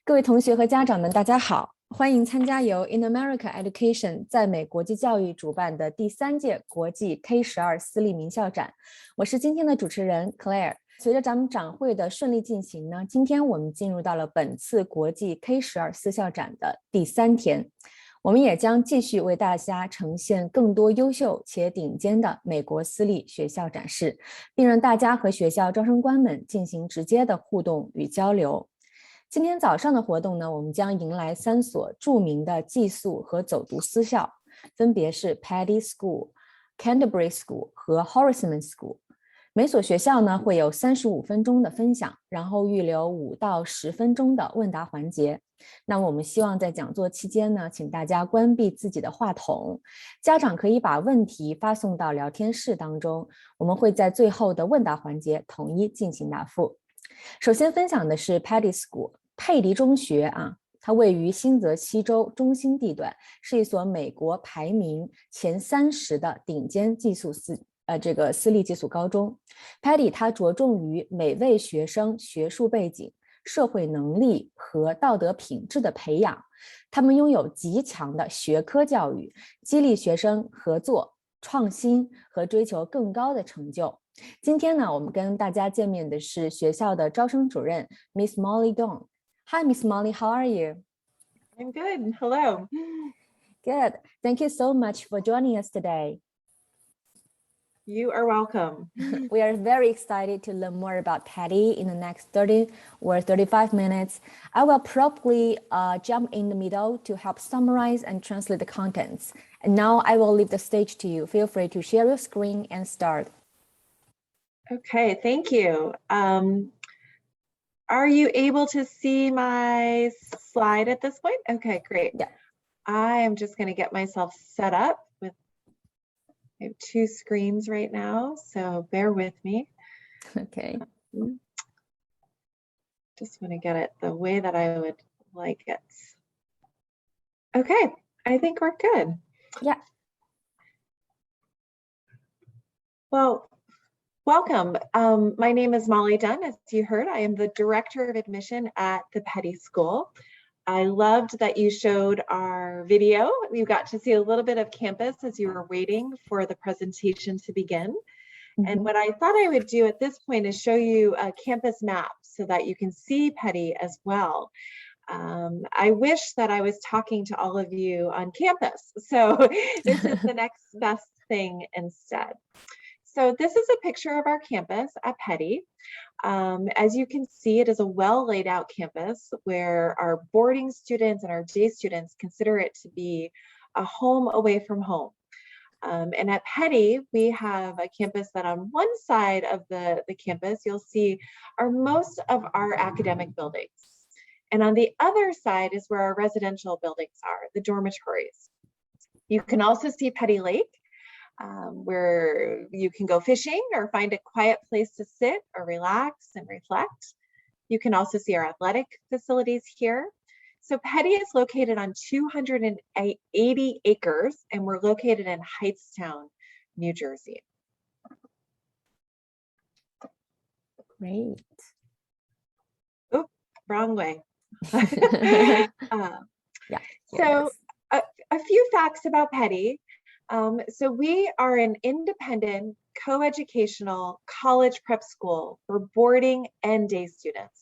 各位同学和家长们，大家好，欢迎参加由 InAmerica Education 在美国际教育主办的第3届国际 K-12私立名校展。我是今天的主持人 Claire。随着咱们展会的顺利进行呢，今天我们进入到了本次国际 K-12私校展的第3天。我们也将继续为大家呈现更多优秀且顶尖的美国私立学校展示，并让大家和学校招生官们进行直接的互动与交流。今天早上的活动呢，我们将迎来3所著名的寄宿和走读私校，分别是 Peddie School、Canterbury School 和 Horaceman School。每所学校呢会有35分钟的分享，然后预留5到10分钟的问答环节。那么我们希望在讲座期间呢，请大家关闭自己的话筒，家长可以把问题发送到聊天室当中，我们会在最后的问答环节统一进行答复。首先分享的是 Peddie School。佩迪中学啊，它位于新泽西州中心地段，是一所美国排名前30的顶尖私立寄宿高中。Peddie 它着重于每位学生学术背景、社会能力和道德品质的培养。他们拥有极强的学科教育，激励学生合作、创新和追求更高的成就。今天呢，我们跟大家见面的是学校的招生主任 Miss Molly Dong。Hi, Miss Molly. How are you? I'm good. Hello. Good. Thank you so much for joining us today. You are welcome. We are very excited to learn more about Peddie in the next 30 or 35 minutes. I will probably jump in the middle to help summarize and translate the contents. And now I will leave the stage to you. Feel free to share your screen and start. Okay, thank you. Are you able to see my slide at this point? Okay, great. Yeah. I am just going to get myself set up with I have 2 screens right now, so bear with me. Okay. Just want to get it the way that I would like it. Okay, I think we're good. Yeah. Well, welcome. My name is Molly Dunn. As you heard, I am the Director of Admission at the Peddie School. I loved that you showed our video. You got to see a little bit of campus as you were waiting for the presentation to begin. Mm-hmm. And what I thought I would do at this point is show you a campus map so that you can see Peddie as well. I wish that I was talking to all of you on campus. So this is the next best thing instead. So this is a picture of our campus at Peddie. As you can see, it is a well laid out campus where our boarding students and our day students consider it to be a home away from home. And at Peddie, we have a campus that on one side of the campus, you'll see are most of our academic buildings. And on the other side is where our residential buildings are, the dormitories. You can also see Peddie Lake, where you can go fishing or find a quiet place to sit or relax and reflect. You can also see our athletic facilities here. So Peddie is located on 280 acres, and we're located in Hightstown, New Jersey. Great. Oh, wrong way. Yeah. So a few facts about Peddie. So we are an independent, co-educational college prep school for boarding and day students.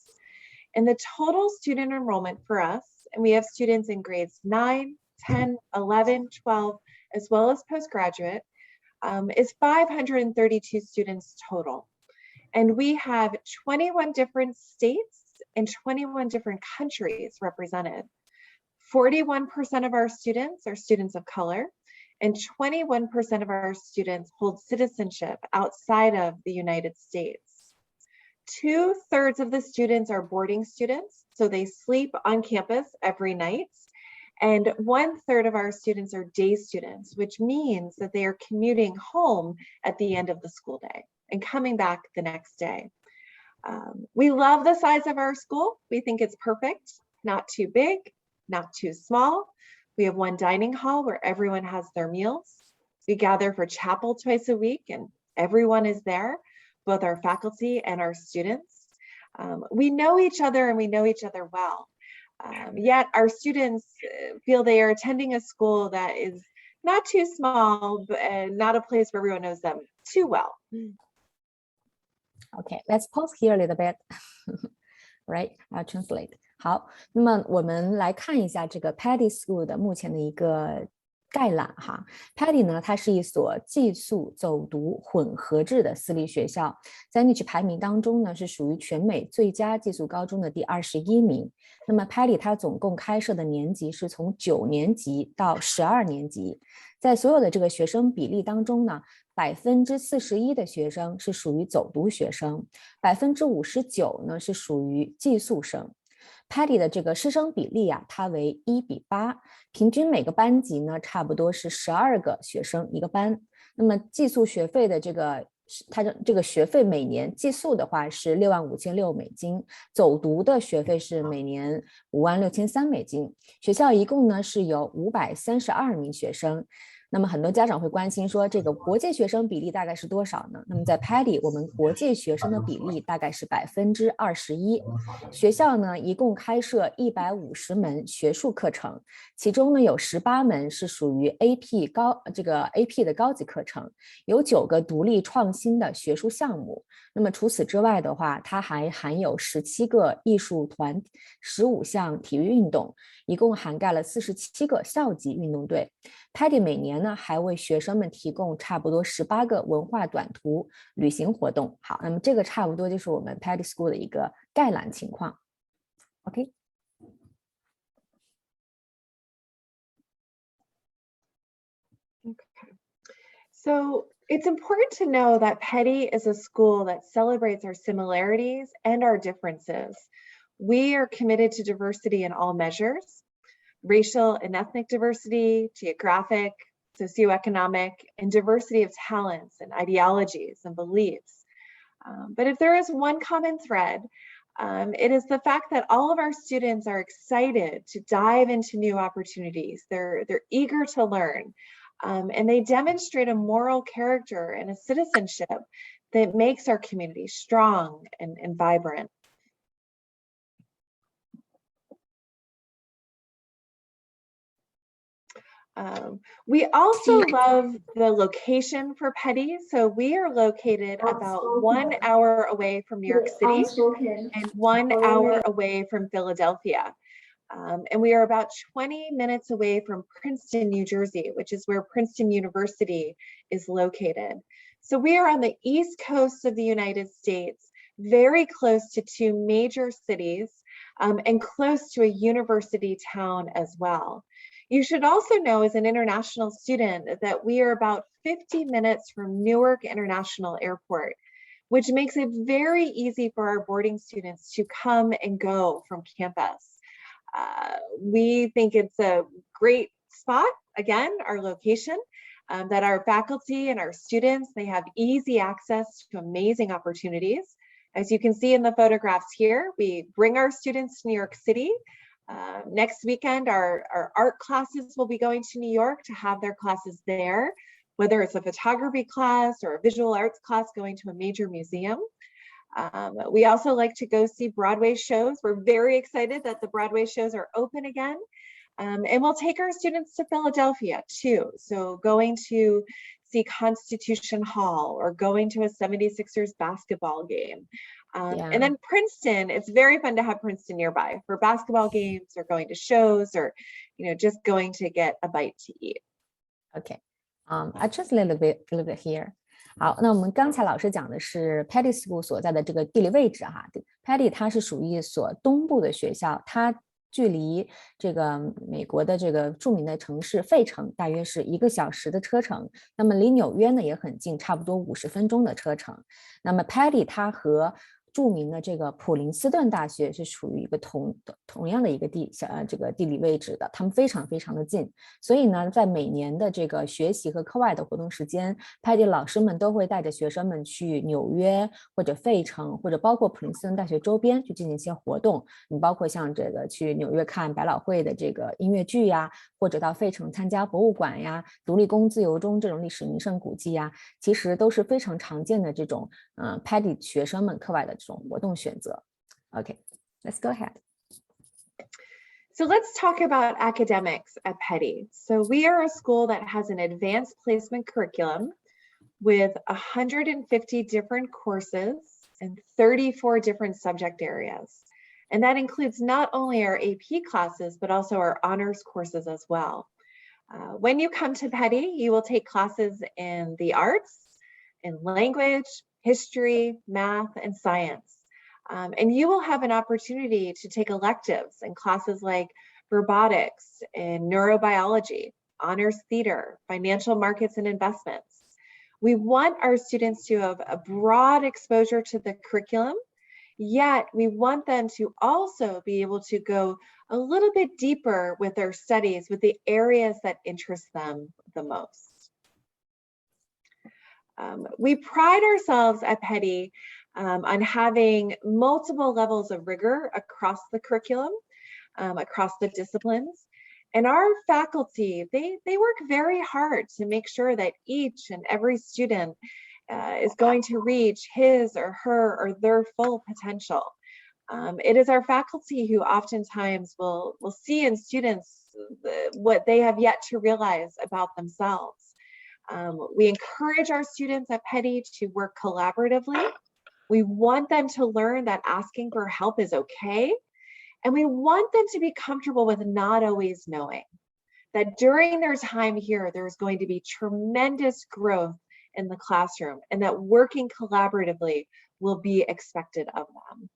And the total student enrollment for us, and we have students in grades 9, 10, 11, 12, as well as postgraduate, is 532 students total. And we have 21 different states and 21 different countries represented. 41% of our students are students of color, and 21% of our students hold citizenship outside of the United States. 2/3 of the students are boarding students, so they sleep on campus every night. And 1/3 of our students are day students, which means that they are commuting home at the end of the school day and coming back the next day. We love the size of our school. We think it's perfect, not too big, not too small. We have one dining hall where everyone has their meals. We gather for chapel twice a week and everyone is there, both our faculty and our students. We know each other and we know each other well. Yet our students feel they are attending a school that is not too small, but not a place where everyone knows them too well. Okay, let's pause here a little bit. Right, I'll translate. 好，那么我们来看一下这个 Peddie School 的目前的一个概览哈。Peddie 呢，它是一所寄宿走读混合制的私立学校，在 niche 排名当中呢，是属于全美最佳寄宿高中的第21名。那么 Peddie 它总共开设的年级是从9年级到12年级，在所有的这个学生比例当中呢，41%的学生是属于走读学生，59%呢是属于寄宿生。Peddie 的这个师生比例啊，它为1:8，平均每个班级呢差不多是12个学生一个班。那么寄宿学费的它的这个学费每年寄宿的话是$65,600，走读的学费是每年$56,300。学校一共呢是有532名学生。那么很多家长会关心说，这个国际学生比例大概是多少呢？那么在 Peddie 我们国际学生的比例大概是21%。学校呢一共开设150门学术课程，其中呢有18门是属于 AP 的高级课程，有9个独立创新的学术项目。那么除此之外的话，它还含有17个艺术团、15项体育运动，一共涵盖了47个校级运动队。Peddie 每年呢还为学生们提供差不多18个文化短途旅行活动。好，那么这个差不多就是我们 Peddie School 的一个概览情况。OK。Okay. So it's important to know that Peddie is a school that celebrates our similarities and our differences. We are committed to diversity in all measures: racial and ethnic diversity, geographic, socioeconomic, and diversity of talents and ideologies and beliefs. But if there is one common thread, it is the fact that all of our students are excited to dive into new opportunities. They're eager to learn, and they demonstrate a moral character and a citizenship that makes our community strong and vibrant. We also love the location for Peddie. So we are located about 1 hour away from New York City and 1 hour away from Philadelphia. And we are about 20 minutes away from Princeton, New Jersey, which is where Princeton University is located. So we are on the East Coast of the United States, very close to 2 major cities, and close to a university town as well. You should also know as an international student that we are about 50 minutes from Newark International Airport, which makes it very easy for our boarding students to come and go from campus. We think it's a great spot, again, our location, that our faculty and our students, they have easy access to amazing opportunities. As you can see in the photographs here, we bring our students to New York City. Next weekend, our art classes will be going to New York to have their classes there, whether it's a photography class or a visual arts class going to a major museum. We also like to go see Broadway shows. We're very excited that the Broadway shows are open again. And we'll take our students to Philadelphia too. So going to see Constitution Hall or going to a 76ers basketball game. And then Princeton, it's very fun to have Princeton nearby for basketball games or going to shows or, just going to get a bite to eat. Okay. I just a little bit here. 好，那我们刚才老师讲的是 Peddie School 所在的这个地理位置哈。Peddie 它是属于一所东部的学校，它距离这个美国的这个著名的城市费城大约是1个小时的车程，那么离纽约呢也很近，差不多50分钟的车程。那么 Peddie 它和著名的这个普林斯顿大学是处于一个同样的一个这个地理位置的，他们非常非常的近，所以呢，在每年的这个学习和课外的活动时间，Peddie 老师们都会带着学生们去纽约或者费城，或者包括普林斯顿大学周边去进行一些活动。你包括像这个去纽约看百老汇的这个音乐剧呀，或者到费城参加博物馆呀、独立宫自由钟这种历史名胜古迹呀，其实都是非常常见的这种Peddie 学生们课外的这种活动选择。Okay, let's go ahead. So let's talk about academics at Peddie. So we are a school that has an advanced placement curriculum with 150 different courses and 34 different subject areas. And that includes not only our AP classes, but also our honors courses as well. When you come to Peddie, you will take classes in the arts, in language, history, math, and science. And you will have an opportunity to take electives in classes like robotics and neurobiology, honors theater, financial markets and investments. We want our students to have a broad exposure to the curriculum, yet we want them to also be able to go a little bit deeper with their studies, with the areas that interest them the most. We pride ourselves at Peddie on having multiple levels of rigor across the curriculum, across the disciplines. And our faculty, they work very hard to make sure that each and every student is going to reach his or her or their full potential. It is our faculty who oftentimes will see in students what they have yet to realize about themselves. We encourage our students at Peddie to work collaboratively. We want them to learn that asking for help is okay. And we want them to be comfortable with not always knowing that during their time here, there's going to be tremendous growth in the classroom and that working collaboratively will be expected of them.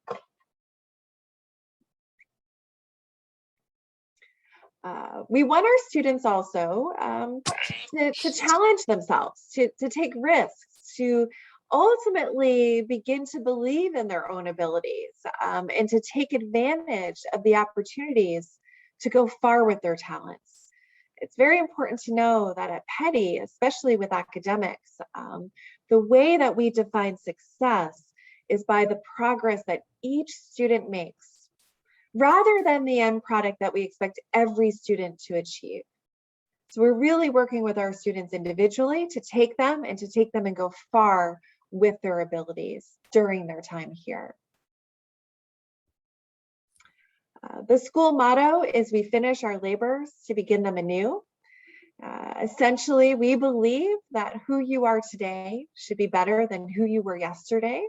We want our students also to challenge themselves, to take risks, to ultimately begin to believe in their own abilities and to take advantage of the opportunities to go far with their talents. It's very important to know that at Peddie, especially with academics, the way that we define success is by the progress that each student makes, rather than the end product that we expect every student to achieve. So we're really working with our students individually to take them and go far with their abilities during their time here. The school motto is we finish our labors to begin them anew. Essentially, we believe that who you are today should be better than who you were yesterday.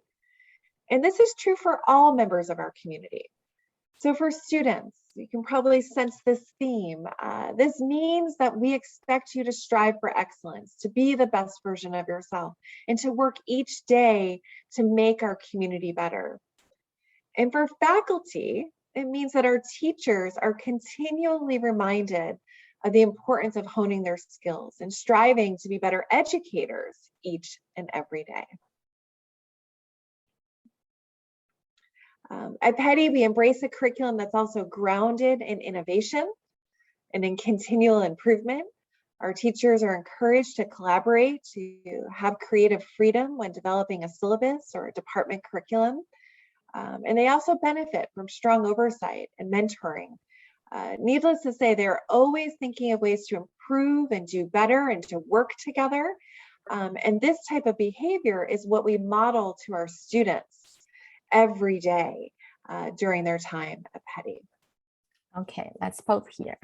And this is true for all members of our community. So for students, you can probably sense this theme. This means that we expect you to strive for excellence, to be the best version of yourself, and to work each day to make our community better. And for faculty, it means that our teachers are continually reminded of the importance of honing their skills and striving to be better educators each and every day. At Peddie, we embrace a curriculum that's also grounded in innovation and in continual improvement. Our teachers are encouraged to collaborate, to have creative freedom when developing a syllabus or a department curriculum. And they also benefit from strong oversight and mentoring. Needless to say, they're always thinking of ways to improve and do better and to work together. And this type of behavior is what we model to our students every day during their time at Peddie. Okay, let's pause here.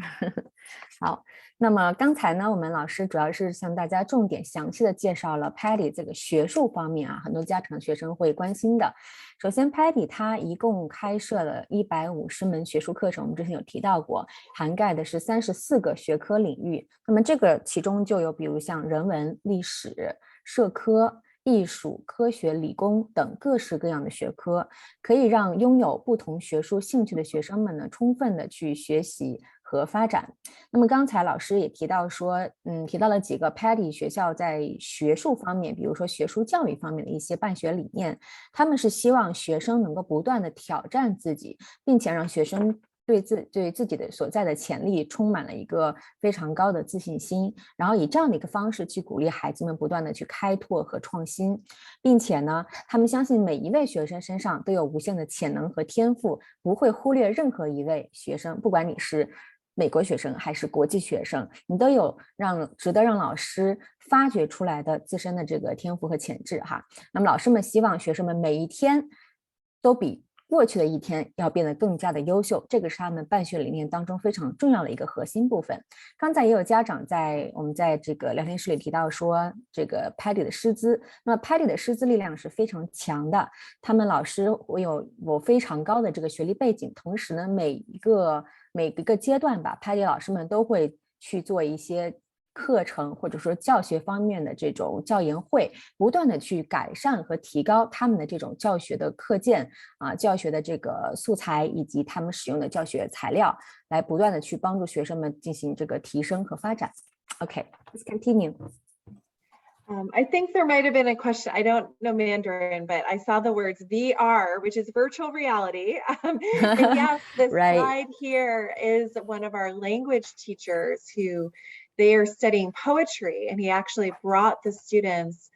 好，那么刚才呢，我们老师主要是向大家重点详细的介绍了 Peddie 这个学术方面啊，很多家长学生会关心的。首先 Peddie 它一共开设了150门学术课程，我们之前有提到过，涵盖的是34个学科领域。那么这个其中就有比如像人文、历史、社科、艺术、科学、理工等各式各样的学科，可以让拥有不同学术兴趣的学生们呢，充分的去学习和发展。那么刚才老师也提到说，提到了几个 Peddie 学校在学术方面，比如说学术教育方面的一些办学理念，他们是希望学生能够不断的挑战自己，并且让学生对自己的所在的潜力充满了一个非常高的自信心，然后以这样的一个方式去鼓励孩子们不断的去开拓和创新，并且呢，他们相信每一位学生身上都有无限的潜能和天赋，不会忽略任何一位学生，不管你是美国学生还是国际学生，你都有值得让老师发掘出来的自身的这个天赋和潜质哈。那么老师们希望学生们每一天都比过去的一天要变得更加的优秀，这个是他们办学理念当中非常重要的一个核心部分。刚才也有家长我们在这个聊天室里提到说，这个 Peddie 的师资，那么 Peddie 的师资力量是非常强的，他们老师有非常高的这个学历背景，同时呢，每一个阶段吧，Peddie 老师们都会去做一些课程或者说教学方面的这种教研会，不断的去改善和提高他们的这种教学的课件教学的这个素材以及他们使用的教学材料，来不断的去帮助学生们进行这个提升和发展。Okay, let's continue. I think there might have been a question. I don't know Mandarin, but I saw the words VR, which is virtual reality. And yes, this Right. slide here is one of our language teachers who they are studying poetry, and he actually brought the students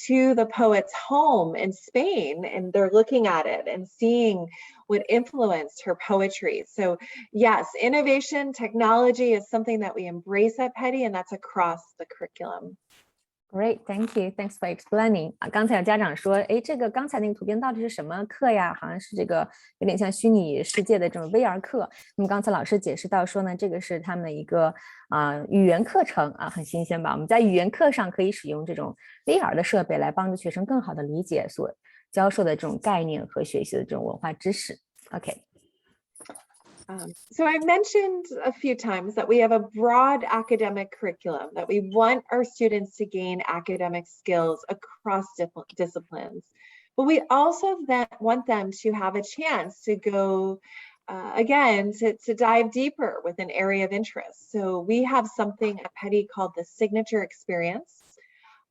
to the poet's home in Spain, and they're looking at it and seeing what influenced her poetry. So yes, innovation, technology is something that we embrace at Peddie, and that's across the curriculum. Great, thank you. Thanks for explaining. 刚才有家长说，这个刚才那个图片到底是什么课呀？好像是这个有点像虚拟世界的这种 VR 课。那么刚才老师解释到说呢，这个是他们一个语言课程很新鲜吧？我们在语言课上可以使用这种 VR 的设备来帮助学生更好的理解所教授的这种概念和学习的这种文化知识。Okay. So I mentioned a few times that we have a broad academic curriculum, that we want our students to gain academic skills across disciplines. But we also want them to have a chance to go, again, to dive deeper with an area of interest. So we have something at Peddie called the signature experience.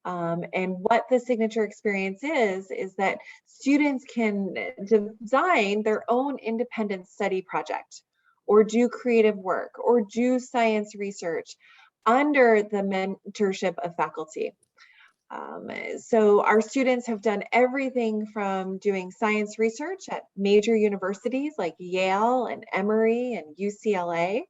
And what the signature experience is that students can design their own independent study project, or do creative work, or do science research under the mentorship of faculty. So our students have done everything from doing science research at major universities like Yale and Emory and UCLA,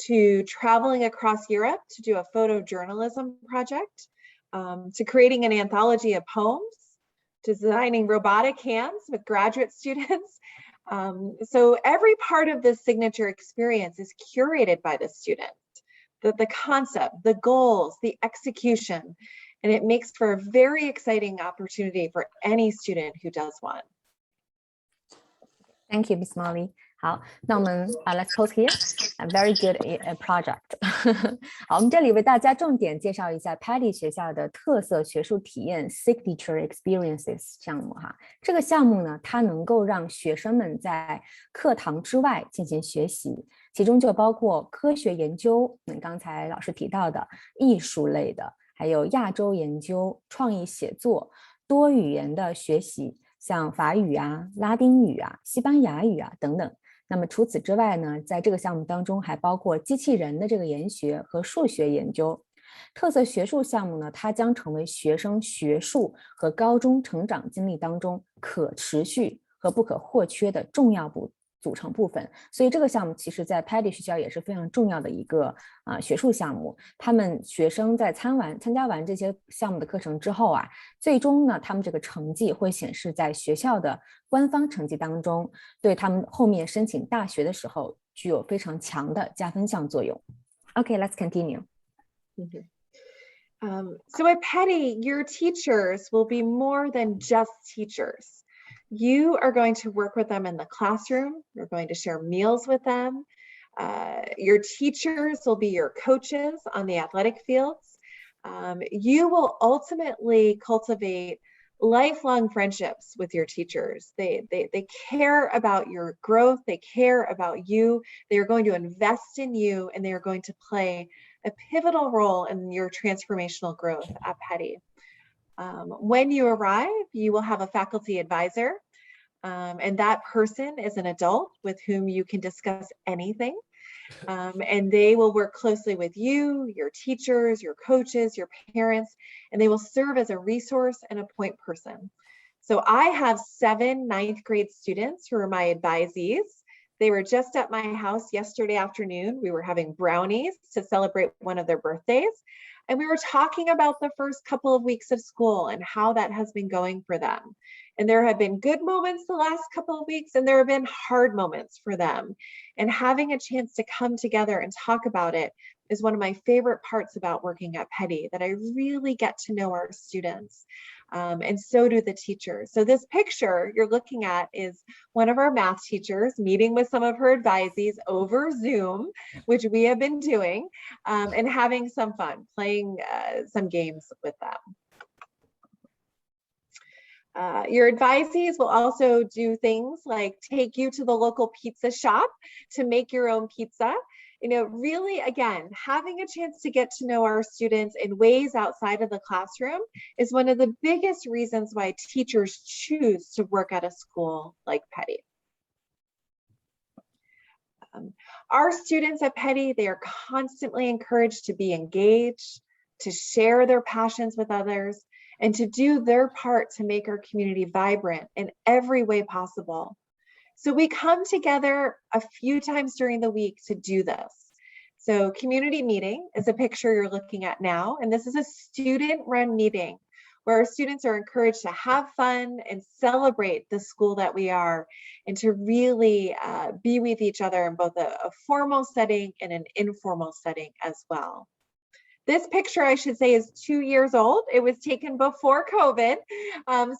to traveling across Europe to do a photojournalism project, to creating an anthology of poems, to designing robotic hands with graduate students. So every part of this signature experience is curated by the student, the concept, the goals, the execution, and it makes for a very exciting opportunity for any student who does one. Thank you, Miss Molly. 好，那我们let's pause here. A very good project. 好，我们这里为大家重点介绍一下 Peddie 学校的特色学术体验 Signature Experiences 项目哈。这个项目呢，它能够让学生们在课堂之外进行学习，其中就包括科学研究，刚才老师提到的艺术类的，还有亚洲研究、创意写作、多语言的学习，像法语拉丁语西班牙语等等。那么除此之外呢，在这个项目当中还包括机器人的这个研学和数学研究。特色学术项目呢，它将成为学生学术和高中成长经历当中可持续和不可或缺的重要组成部分。所以这个项目其实在 Peddie 学校也是非常重要的一个学术项目。他们学生在参加完这些项目的课程之后最终呢，他们这个成绩会显示在学校的官方成绩当中，对他们后面申请大学的时候具有非常强的加分项作用。Okay, let's continue. So at Peddie, your teachers will be more than just teachers. You are going to work with them in the classroom. You're going to share meals with them. Your teachers will be your coaches on the athletic fields. You will ultimately cultivate lifelong friendships with your teachers. They care about your growth. They care about you. They are going to invest in you, and they are going to play a pivotal role in your transformational growth at Peddie. When you arrive, you will have a faculty advisor, and that person is an adult with whom you can discuss anything. And they will work closely with you, your teachers, your coaches, your parents, and they will serve as a resource and a point person. So I have 7 ninth grade students who are my advisees. They were just at my house yesterday afternoon. We were having brownies to celebrate one of their birthdays. And we were talking about the first couple of weeks of school and how that has been going for them. And there have been good moments the last couple of weeks, and there have been hard moments for them. And having a chance to come together and talk about it is one of my favorite parts about working at Peddie, that I really get to know our students. And so do the teachers. So this picture you're looking at is one of our math teachers meeting with some of her advisees over Zoom, which we have been doing, and having some fun, playing some games with them. Your advisees will also do things like take you to the local pizza shop to make your own pizza. You know, really, again, having a chance to get to know our students in ways outside of the classroom is one of the biggest reasons why teachers choose to work at a school like Peddie. Our students at Peddie, they are constantly encouraged to be engaged, to share their passions with others, and to do their part to make our community vibrant in every way possible. So we come together a few times during the week to do this. So community meeting is a picture you're looking at now, and this is a student-run meeting where our students are encouraged to have fun and celebrate the school that we are, and to really be with each other in both a formal setting and an informal setting as well. This picture, I should say, is 2 years old. It was taken before COVID.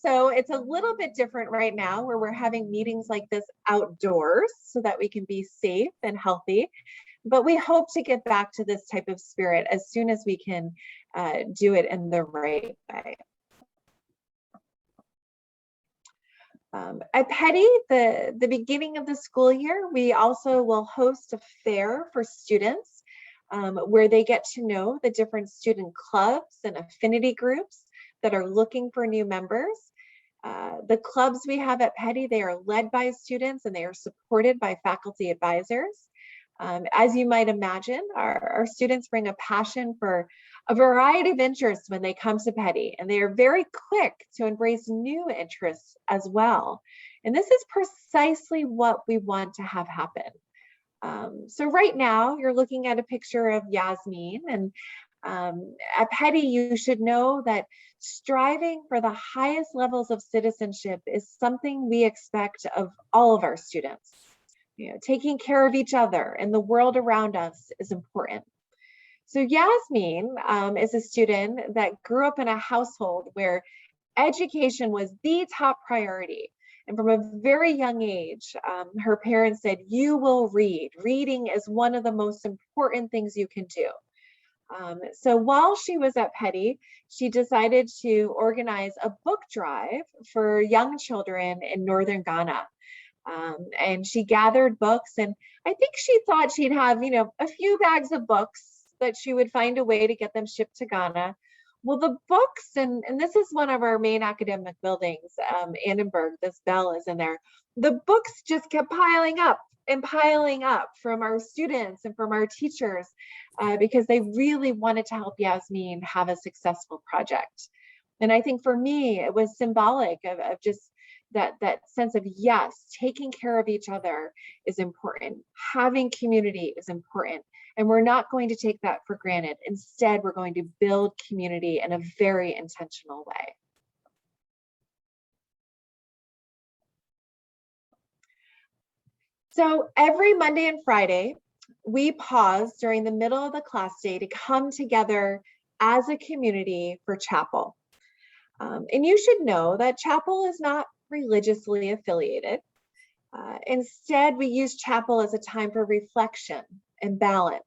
So it's a little bit different right now, where we're having meetings like this outdoors so that we can be safe and healthy. But we hope to get back to this type of spirit as soon as we can do it in the right way. At Peddie, the beginning of the school year, we also will host a fair for students, where they get to know the different student clubs and affinity groups that are looking for new members. The clubs we have at Peddie, they are led by students and they are supported by faculty advisors. As you might imagine, our students bring a passion for a variety of interests when they come to Peddie, and they are very quick to embrace new interests as well. And this is precisely what we want to have happen. So right now you're looking at a picture of Yasmin, and at Peddie, you should know that striving for the highest levels of citizenship is something we expect of all of our students. You know, taking care of each other and the world around us is important. So Yasmin is a student that grew up in a household where education was the top priority. And from a very young age, her parents said, you will read. Reading is one of the most important things you can do. So while she was at Peddie, she decided to organize a book drive for young children in northern Ghana. And she gathered books, and I think she thought she'd have, you know, a few bags of books that she would find a way to get them shipped to Ghana. Well, the books, and this is one of our main academic buildings, Annenberg, this bell is in there. The books just kept piling up and piling up from our students and from our teachers because they really wanted to help Yasmin have a successful project. And I think for me, it was symbolic of just that sense of, yes, taking care of each other is important. Having community is important. And we're not going to take that for granted. Instead, we're going to build community in a very intentional way. So every Monday and Friday, we pause during the middle of the class day to come together as a community for chapel. And you should know that chapel is not religiously affiliated. Instead, we use chapel as a time for reflection and balance.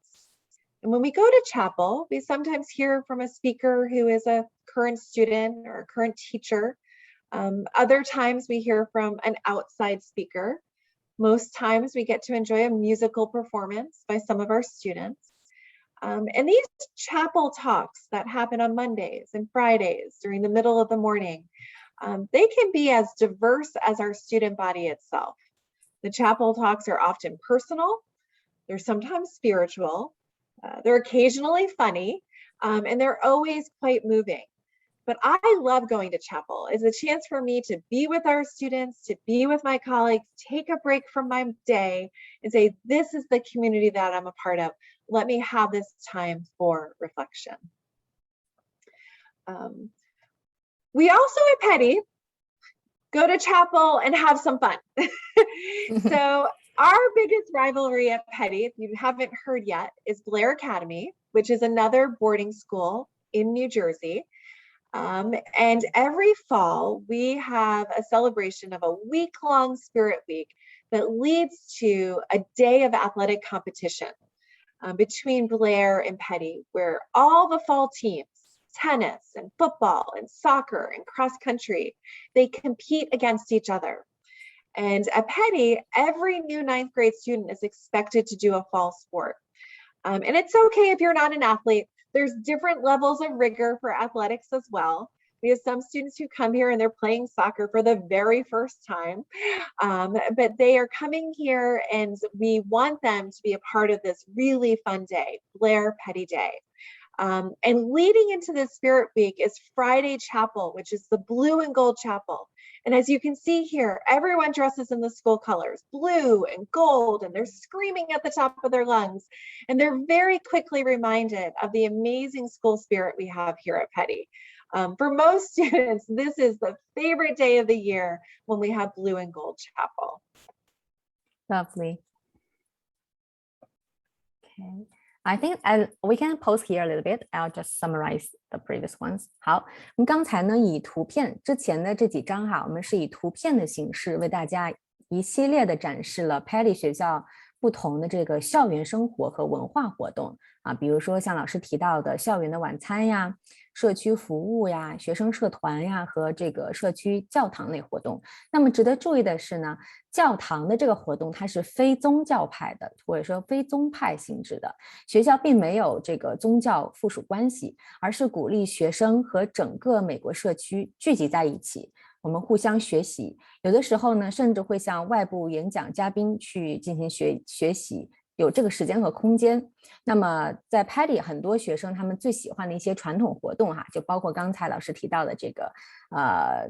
And when we go to chapel, we sometimes hear from a speaker who is a current student or a current teacher. Other times we hear from an outside speaker. Most times we get to enjoy a musical performance by some of our students. And these chapel talks that happen on Mondays and Fridays during the middle of the morning, they can be as diverse as our student body itself. The chapel talks are often personal, they're sometimes spiritual, they're occasionally funny, and they're always quite moving. But I love going to chapel. It's a chance for me to be with our students, to be with my colleagues, take a break from my day and say, this is the community that I'm a part of. Let me have this time for reflection. We also at Peddie go to chapel and have some fun. So our biggest rivalry at Peddie, if you haven't heard yet, is Blair Academy, which is another boarding school in New Jersey. And every fall, we have a celebration of a week-long Spirit Week that leads to a day of athletic competition between Blair and Peddie, where all the fall teams, tennis and football and soccer and cross country, they compete against each other. And at Peddie, every new 9th grade student is expected to do a fall sport. And it's okay if you're not an athlete. There's different levels of rigor for athletics as well. We have some students who come here and they're playing soccer for the very first time, but they are coming here and we want them to be a part of this really fun day, Blair Peddie Day. And leading into this Spirit Week is Friday Chapel, which is the blue and gold chapel. And as you can see here, everyone dresses in the school colors, blue and gold, and they're screaming at the top of their lungs. And they're very quickly reminded of the amazing school spirit we have here at Peddie. For most students, this is the favorite day of the year when we have blue and gold chapel. Lovely. Okay. I think we can pause here a little bit. I'll just summarize the previous ones. 好，我们刚才呢以图片之前的这几张哈，我们是以图片的形式为大家一系列的展示了 Peddie 学校不同的这个校园生活和文化活动啊，比如说像老师提到的校园的晚餐呀、社区服务呀、学生社团呀和这个社区教堂类活动。那么值得注意的是呢，教堂的这个活动它是非宗教派的，或者说非宗派性质的，学校并没有这个宗教附属关系，而是鼓励学生和整个美国社区聚集在一起，我们互相学习，有的时候呢甚至会向外部演讲嘉宾去进行学习，有这个时间和空间。那么在 Peddie 很多学生他们最喜欢的一些传统活动哈，就包括刚才老师提到的这个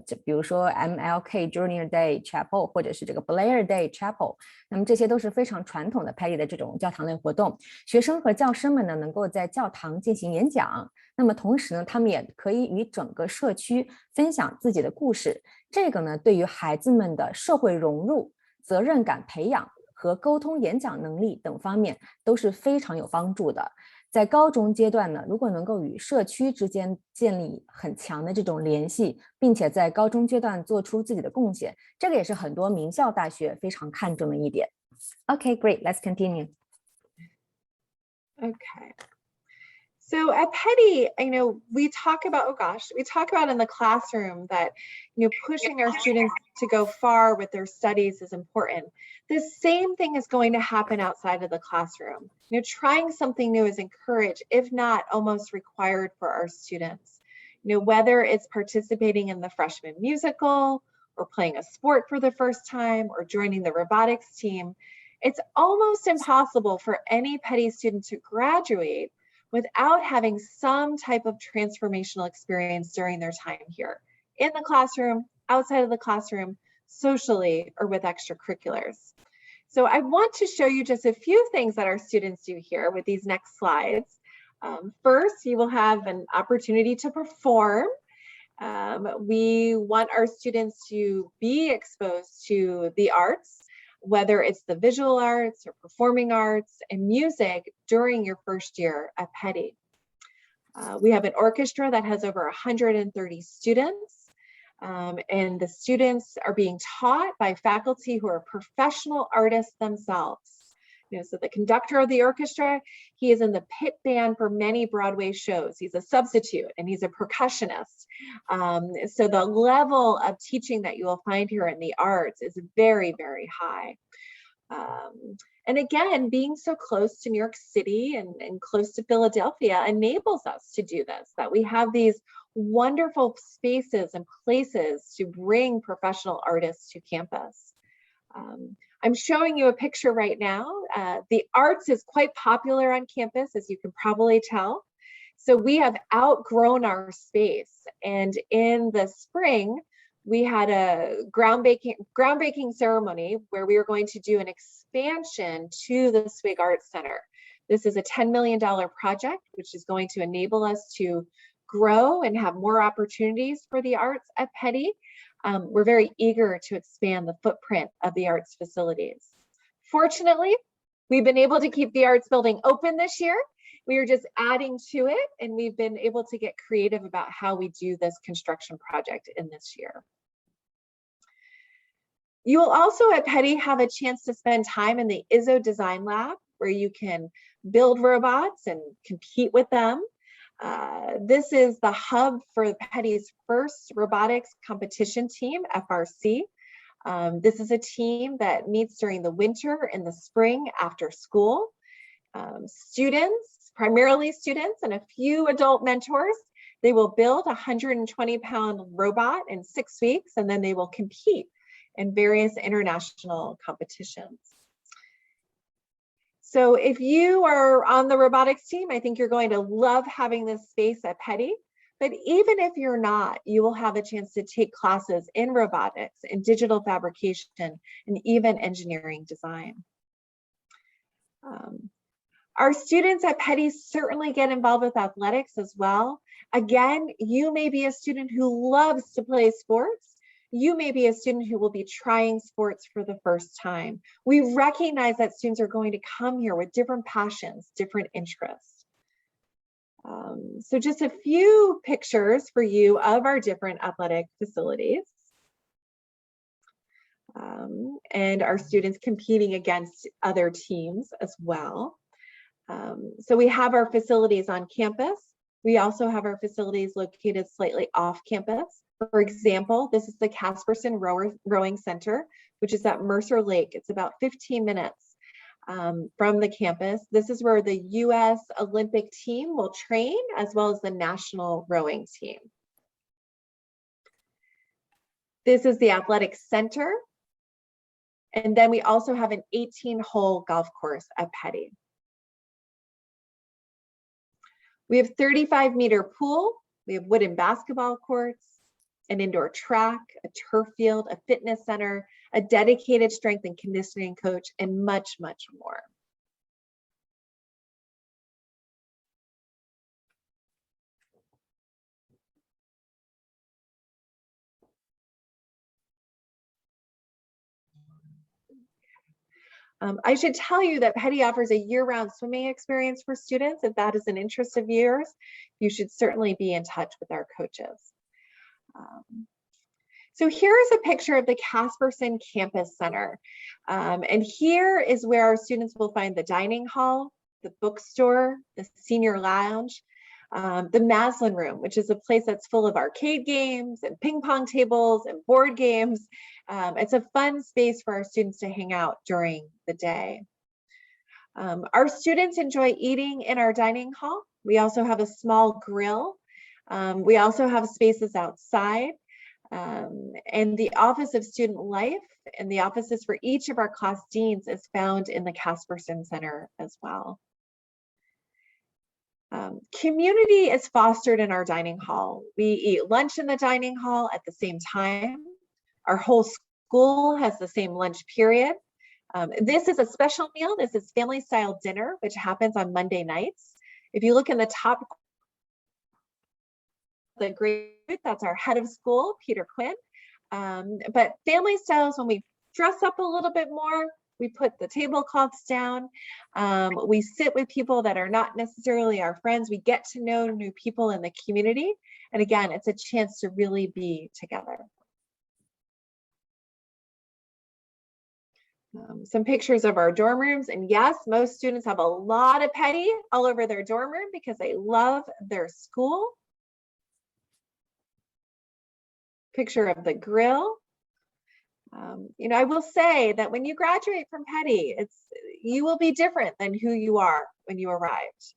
就比如说 MLK Junior Day Chapel 或者是这个 Blair Day Chapel， 那么这些都是非常传统的 Peddie 的这种教堂类活动。学生和教师们呢能够在教堂进行演讲，那么同时呢他们也可以与整个社区分享自己的故事，这个呢对于孩子们的社会融入、责任感培养和沟通演讲能力等方面都是非常有帮助的。在高中阶段呢，如果能够与社区之间建立很强的这种联系，并且在高中阶段做出自己的贡献，这个也是很多名校大学非常看重的一点。Okay, great. Let's continue. Okay. So at Peddie, we talk about, we talk about in the classroom that, pushing our students to go far with their studies is important. The same thing is going to happen outside of the classroom. Trying something new is encouraged, if not almost required for our students. Whether it's participating in the freshman musical or playing a sport for the first time or joining the robotics team, it's almost impossible for any Peddie student to graduate without having some type of transformational experience during their time here, in the classroom, outside of the classroom, socially, or with extracurriculars. So I want to show you just a few things that our students do here with these next slides. First, you will have an opportunity to perform. We want our students to be exposed to the arts, whether it's the visual arts or performing arts and music during your first year at Peddie. We have an orchestra that has over 130 students, and the students are being taught by faculty who are professional artists themselves. So the conductor of the orchestra, he is in the pit band for many Broadway shows. He's a substitute and he's a percussionist. So the level of teaching that you will find here in the arts is very, very high. And again, being so close to New York City and close to Philadelphia enables us to do this, that we have these wonderful spaces and places to bring professional artists to campus. I'm showing you a picture right now. The arts is quite popular on campus, as you can probably tell. So we have outgrown our space. And in the spring, we had a groundbreaking ceremony where we were going to do an expansion to the Swig Arts Center. This is a $10 million project, which is going to enable us to grow and have more opportunities for the arts at Peddie, we're very eager to expand the footprint of the arts facilities. Fortunately, we've been able to keep the arts building open this year. We are just adding to it, and we've been able to get creative about how we do this construction project in this year. You will also at Peddie have a chance to spend time in the ISO Design Lab, where you can build robots and compete with them. This is the hub for Peddie's first robotics competition team, FRC. This is a team that meets during the winter and the spring after school. Students, primarily students, and a few adult mentors, they will build a 120-pound robot in 6 weeks, and then they will compete in various international competitions. So if you are on the robotics team, I think you're going to love having this space at Peddie. But even if you're not, you will have a chance to take classes in robotics, in digital fabrication, and even engineering design. Our students at Peddie certainly get involved with athletics as well. Again, you may be a student who loves to play sports. You may be a student who will be trying sports for the first time. We recognize that students are going to come here with different passions, different interests. So just a few pictures for you of our different athletic facilities. And our students competing against other teams as well. So we have our facilities on campus. We also have our facilities located slightly off campus. For example, this is the Casperson Rowing Center, which is at Mercer Lake. It's about 15 minutes from the campus. This is where the U.S. Olympic team will train, as well as the national rowing team. This is the athletic center. And then we also have an 18-hole golf course at Peddie. We have 35-meter pool. We have wooden basketball courts, an indoor track, a turf field, a fitness center, a dedicated strength and conditioning coach, and much, much more. I should tell you that Peddie offers a year-round swimming experience for students. If that is an interest of yours, you should certainly be in touch with our coaches. So here is a picture of the Casperson Campus Center. And here is where our students will find the dining hall, the bookstore, the senior lounge, the Maslin Room, which is a place that's full of arcade games and ping pong tables and board games. It's a fun space for our students to hang out during the day. Our students enjoy eating in our dining hall. We also have a small grill. We also have spaces outside. And the Office of Student Life and the offices for each of our class deans is found in the Casperson Center as well. Community is fostered in our dining hall. We eat lunch in the dining hall at the same time. Our whole school has the same lunch period. This is a special meal. This is family style dinner, which happens on Monday nights. If you look in the top, the grade, that's our head of school, Peter Quinn. But family styles, when we dress up a little bit more, we put the tablecloths down. We sit with people that are not necessarily our friends. We get to know new people in the community. And again, it's a chance to really be together. Some pictures of our dorm rooms. And yes, most students have a lot of Peddie all over their dorm room because they love their school. Picture of the grill. You know, I will say that when you graduate from Peddie, you will be different than who you are when you arrived.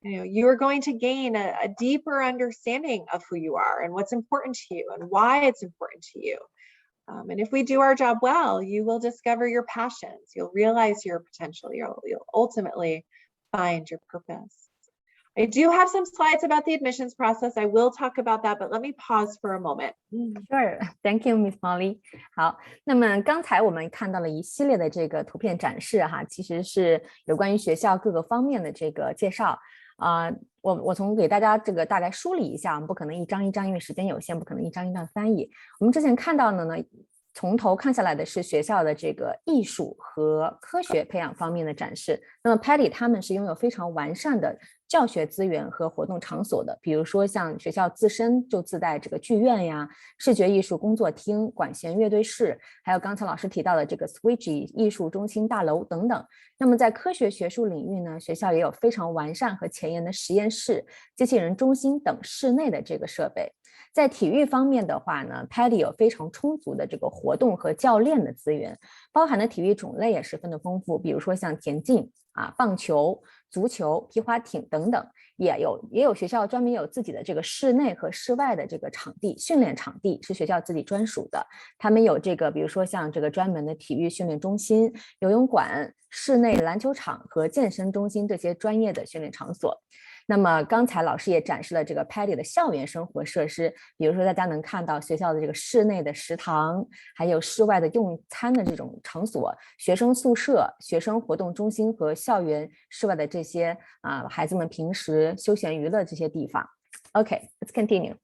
You know, you are going to gain a deeper understanding of who you are and what's important to you and why it's important to you. And if we do our job well, you will discover your passions. You'll realize your potential. You'll ultimately find your purpose. I do have some slides about the admissions process. I will talk about that, but let me pause for a moment. Sure, thank you, Miss Molly. 好，那么刚才我们看到了一系列的这个图片展示哈，其实是有关于学校各个方面的这个介绍。我从给大家这个大概梳理一下，我们不可能一张一张，因为时间有限，不可能一张一张翻译。我们之前看到的呢，从头看下来的是学校的这个艺术和科学培养方面的展示。那么 Peddie 他们是拥有非常完善的教学资源和活动场所的，比如说像学校自身就自带这个剧院呀、视觉艺术工作厅、管弦乐队室，还有刚才老师提到的这个 Switch 艺术中心大楼等等。那么在科学学术领域呢，学校也有非常完善和前沿的实验室、机器人中心等室内的这个设备。在体育方面的话呢 ，Peddie 有非常充足的这个活动和教练的资源，包含的体育种类也十分的丰富，比如说像田径棒球、足球、皮划艇等等，也有学校专门有自己的这个室内和室外的这个场地，训练场地是学校自己专属的。他们有这个，比如说像这个专门的体育训练中心、游泳馆、室内篮球场和健身中心这些专业的训练场所。那么刚才老师也展示了这个 Peddie 的校园生活设施，比如说大家能看到学校的这个室内的食堂，还有室外的用餐的这种场所、学生宿舍、学生活动中心和校园室外的这些孩子们平时休闲娱乐这些地方。Okay, let's continue.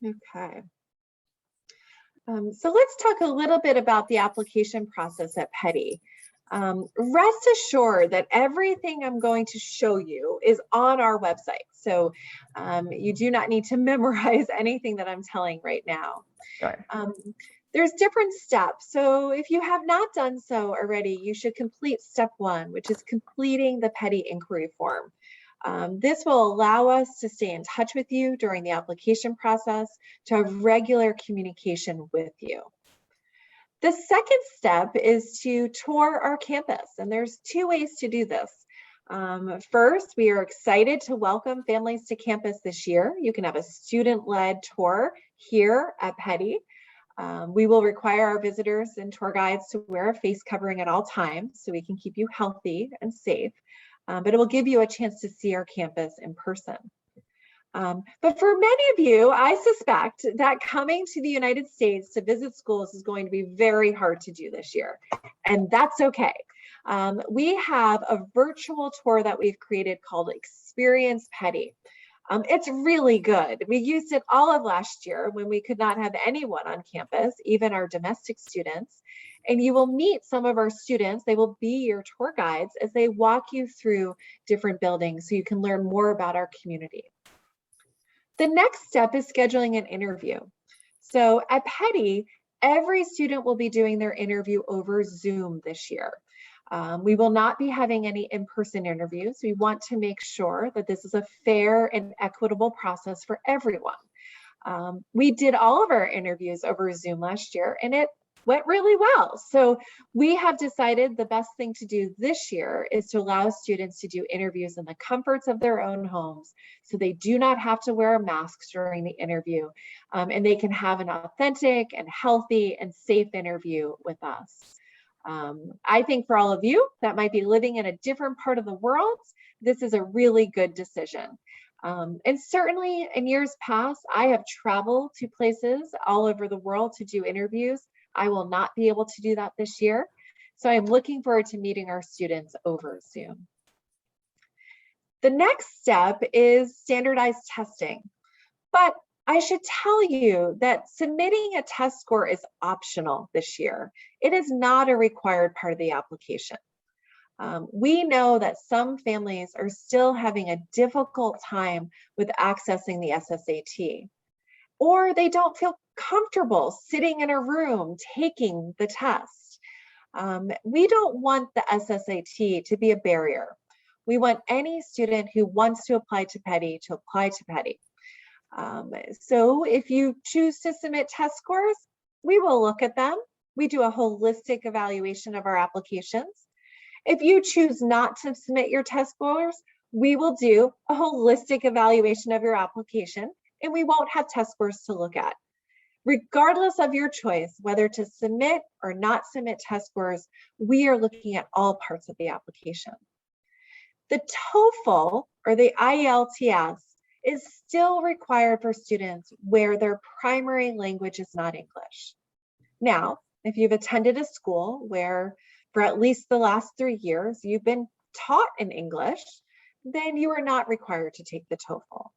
Okay. So let's talk a little bit about the application process at Peddie. Rest assured that everything I'm going to show you is on our website. So you do not need to memorize anything that I'm telling right now. Sure. There's different steps. So if you have not done so already, you should complete step 1, which is completing the Peddie inquiry form. This will allow us to stay in touch with you during the application process, to have regular communication with you. The second step is to tour our campus, and there's 2 ways to do this. First, we are excited to welcome families to campus this year. You can have a student-led tour here at Peddie. We will require our visitors and tour guides to wear a face covering at all times so we can keep you healthy and safe, but it will give you a chance to see our campus in person. But for many of you, I suspect that coming to the United States to visit schools is going to be very hard to do this year, and that's okay. We have a virtual tour that we've created called Experience Peddie. It's really good. We used it all of last year when we could not have anyone on campus, even our domestic students. And you will meet some of our students. They will be your tour guides as they walk you through different buildings so you can learn more about our community. The next step is scheduling an interview. So at Peddie, every student will be doing their interview over Zoom this year. We will not be having any in-person interviews. We want to make sure that this is a fair and equitable process for everyone. We did all of our interviews over Zoom last year, and it went really well. So we have decided the best thing to do this year is to allow students to do interviews in the comforts of their own homes, so they do not have to wear a mask during the interview, and they can have an authentic and healthy and safe interview with us. I think for all of you that might be living in a different part of the world, this is a really good decision. And certainly in years past, I have traveled to places all over the world to do interviews. I will not be able to do that this year. So I'm looking forward to meeting our students over Zoom. The next step is standardized testing. But I should tell you that submitting a test score is optional this year. It is not a required part of the application. We know that some families are still having a difficult time with accessing the SSAT, or they don't feel comfortable sitting in a room taking the test. We don't want the SSAT to be a barrier. We want any student who wants to apply to Peddie to apply to Peddie. So if you choose to submit test scores, we will look at them. We do a holistic evaluation of our applications. If you choose not to submit your test scores, we will do a holistic evaluation of your application, and we won't have test scores to look at. Regardless of your choice, whether to submit or not submit test scores, we are looking at all parts of the application. The TOEFL, or the IELTS, is still required for students where their primary language is not English. Now, if you've attended a school where for at least the last 3 years you've been taught in English, then you are not required to take the TOEFL.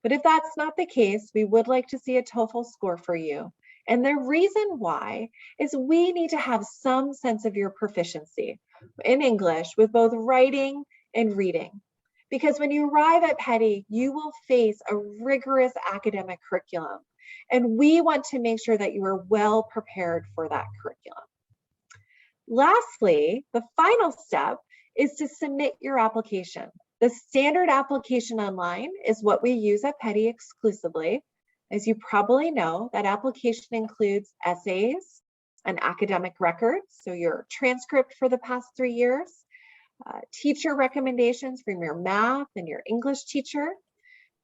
But if that's not the case, we would like to see a TOEFL score for you. And the reason why is we need to have some sense of your proficiency in English with both writing and reading. Because when you arrive at Peddie, you will face a rigorous academic curriculum. And we want to make sure that you are well prepared for that curriculum. Lastly, the final step is to submit your application. The standard application online is what we use at Peddie exclusively. As you probably know, that application includes essays, an academic record, so your transcript for the past 3 years, teacher recommendations from your math and your English teacher,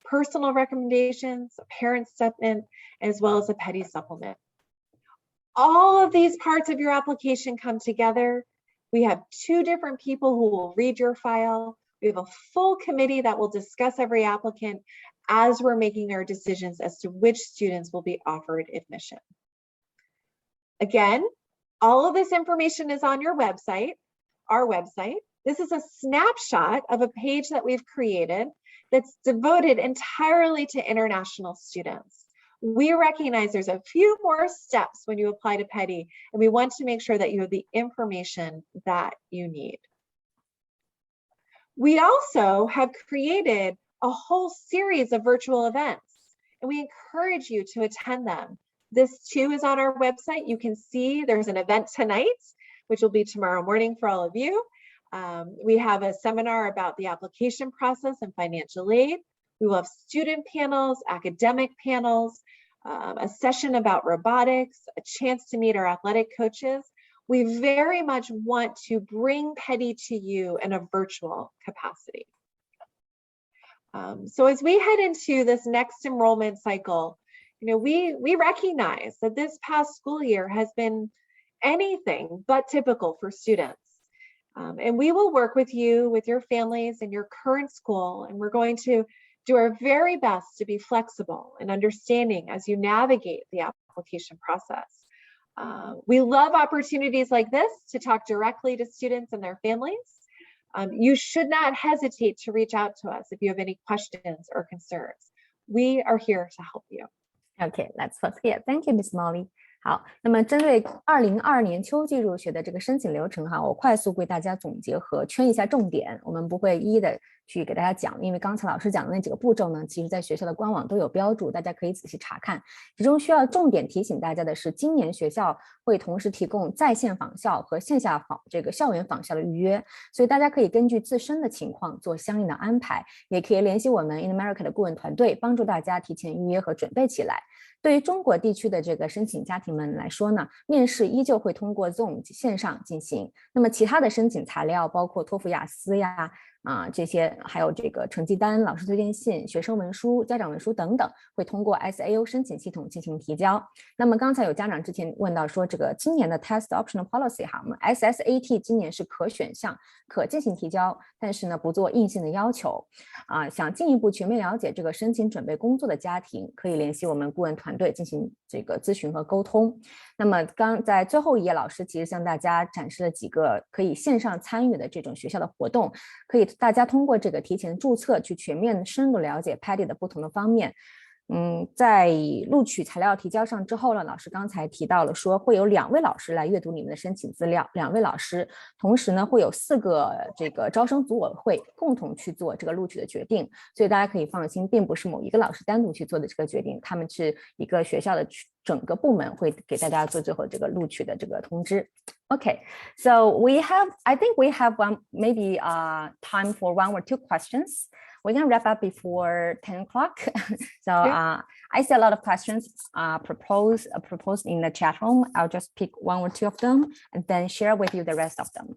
personal recommendations, a parent statement, as well as a Peddie supplement. All of these parts of your application come together. We have 2 different people who will read your file. We have a full committee that will discuss every applicant as we're making our decisions as to which students will be offered admission. Again, all of this information is on your website, our website. This is a snapshot of a page that we've created that's devoted entirely to international students. We recognize there's a few more steps when you apply to Peddie, and we want to make sure that you have the information that you need. We also have created a whole series of virtual events, and we encourage you to attend them. This too is on our website. You can see there's an event tonight, which will be tomorrow morning for all of you. We have a seminar about the application process and financial aid. We will have student panels, academic panels, a session about robotics, a chance to meet our athletic coaches. We very much want to bring Peddie to you in a virtual capacity. So as we head into this next enrollment cycle, we recognize that this past school year has been anything but typical for students. And we will work with you, with your families and your current school, and we're going to do our very best to be flexible and understanding as you navigate the application process. We love opportunities like this to talk directly to students and their families. You should not hesitate to reach out to us if you have any questions or concerns. We are here to help you. Okay, let's pause here. Thank you, Miss Molly. 好，那么针对2022年秋季入学的这个申请流程哈，我快速为大家总结和圈一下重点，我们不会一一的去给大家讲，因为刚才老师讲的那几个步骤呢，其实在学校的官网都有标注，大家可以仔细查看。其中需要重点提醒大家的是，今年学校会同时提供在线访校和线下这个校园访校的预约，所以大家可以根据自身的情况做相应的安排，也可以联系我们 InAmerica 的顾问团队，帮助大家提前预约和准备起来。对于中国地区的这个申请家庭们来说呢，面试依旧会通过 Zoom 线上进行。那么其他的申请材料，包括托福、雅思呀，这些还有这个成绩单、老师推荐信、学生文书、家长文书等等，会通过 SAO 申请系统进行提交。那么刚才有家长之前问到说，这个今年的 Test Optional Policy 哈，我们 SSAT 今年是可选项，可进行提交，但是呢不做硬性的要求。想进一步全面了解这个申请准备工作的家庭，可以联系我们顾问团队进行这个咨询和沟通。那么刚在最后一页，老师其实向大家展示了几个可以线上参与的这种学校的活动，可以大家通过这个提前注册去全面深入了解 Peddie 的不同的方面。在录取材料提交上之后呢，老师刚才提到了说会有2位老师来阅读你们的申请资料，2位老师，同时呢会有4个这个招生组委会共同去做这个录取的决定，所以大家可以放心，并不是某一个老师单独去做的这个决定，他们是一个学校的整个部门会给大家做最后这个录取的这个通知。Okay, so I think we have maybe time for 1 or 2 questions. We're going to wrap up before 10 o'clock. So I see a lot of questions proposed in the chat room. I'll just pick 1 or 2 of them and then share with you the rest of them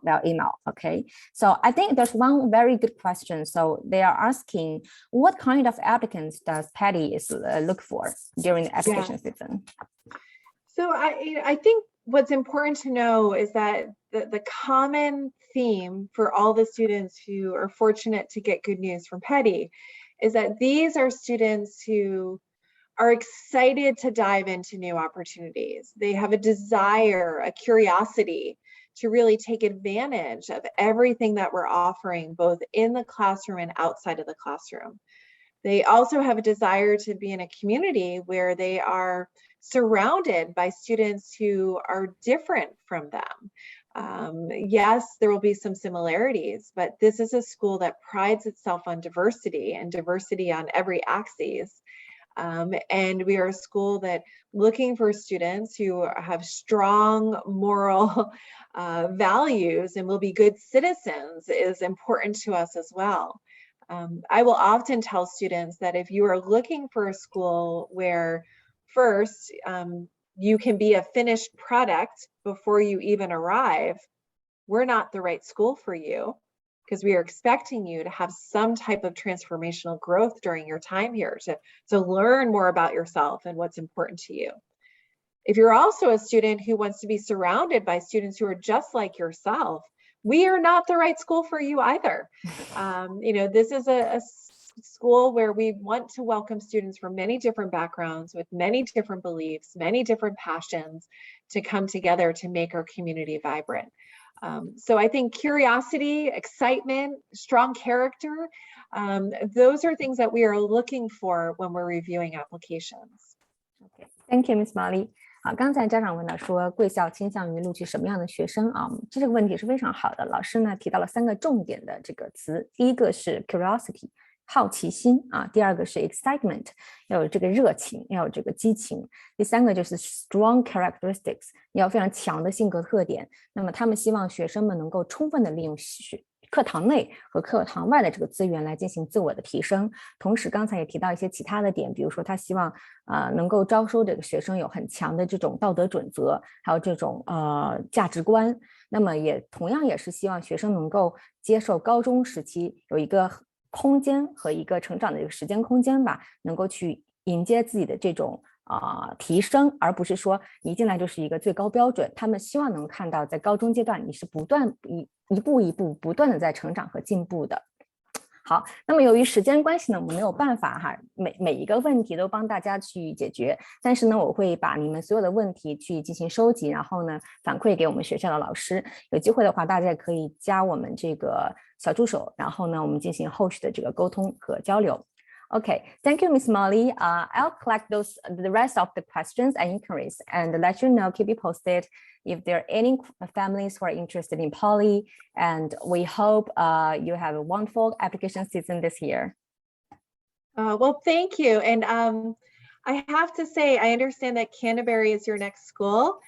via email. Okay, so I think there's one very good question. So they are asking, what kind of applicants does Peddie look for during the application season? So I think what's important to know is that the common theme for all the students who are fortunate to get good news from Peddie is that these are students who are excited to dive into new opportunities. They have a desire, a curiosity to really take advantage of everything that we're offering, both in the classroom and outside of the classroom. They also have a desire to be in a community where they are surrounded by students who are different from them. Yes, there will be some similarities, but this is a school that prides itself on diversity and diversity on every axis. And we are a school that looking for students who have strong moral values and will be good citizens is important to us as well. I will often tell students that if you are looking for a school where first you can be a finished product before you even arrive, we're not the right school for you, because we are expecting you to have some type of transformational growth during your time here to learn more about yourself and what's important to you. If you're also a student who wants to be surrounded by students who are just like yourself, we are not the right school for you either. This is a school where we want to welcome students from many different backgrounds with many different beliefs, many different passions to come together to make our community vibrant. So I think curiosity, excitement, strong character, those are things that we are looking for when we're reviewing applications. Okay, thank you, Miss Molly. 刚才家长问到说贵校倾向于录取什么样的学生啊？这个问题是非常好的。老师呢提到了3个重点的这个词，第一个是 curiosity， 好奇心啊；第二个是 excitement， 要有这个热情，要有这个激情；第3个就是 strong characteristics， 要有非常强的性格特点。那么他们希望学生们能够充分的利用课堂内和课堂外的这个资源来进行自我的提升，同时刚才也提到一些其他的点，比如说他希望能够招收这个学生有很强的这种道德准则，还有这种价值观。那么也同样也是希望学生能够接受高中时期有一个空间和一个成长的一个时间空间吧，能够去迎接自己的这种提升，而不是说你一进来就是一个最高标准。他们希望能看到在高中阶段你是一步一步不断的在成长和进步的。好，那么由于时间关系呢，我们没有办法每一个问题都帮大家去解决，但是呢，我会把你们所有的问题去进行收集，然后呢反馈给我们学校的老师。有机会的话，大家也可以加我们这个小助手，然后呢，我们进行后续的这个沟通和交流。Okay, thank you, Miss Molly. I'll collect the rest of the questions and inquiries and let you know, keep you posted if there are any families who are interested in poly. And we hope you have a wonderful application season this year. Well, thank you. And I have to say, I understand that Canterbury is your next school.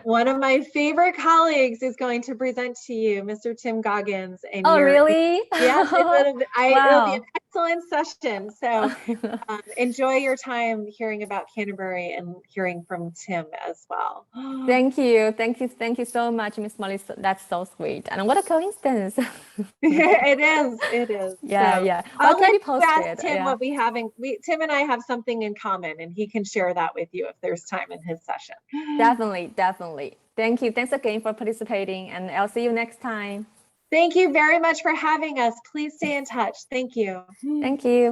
One of my favorite colleagues is going to present to you, Mr. Tim Goggins. And really? Yes, it'll be an excellent session. So enjoy your time hearing about Canterbury and hearing from Tim as well. Thank you so much, Miss Molly. That's so sweet. And what a coincidence. It is. Yeah, so, yeah. I'll keep you posted. Ask Tim what Tim and I have something in common, and he can share that with you if there's time in his session. Definitely. Thank you. Thanks again for participating, and I'll see you next time. Thank you very much for having us. Please stay in touch. Thank you. Thank you.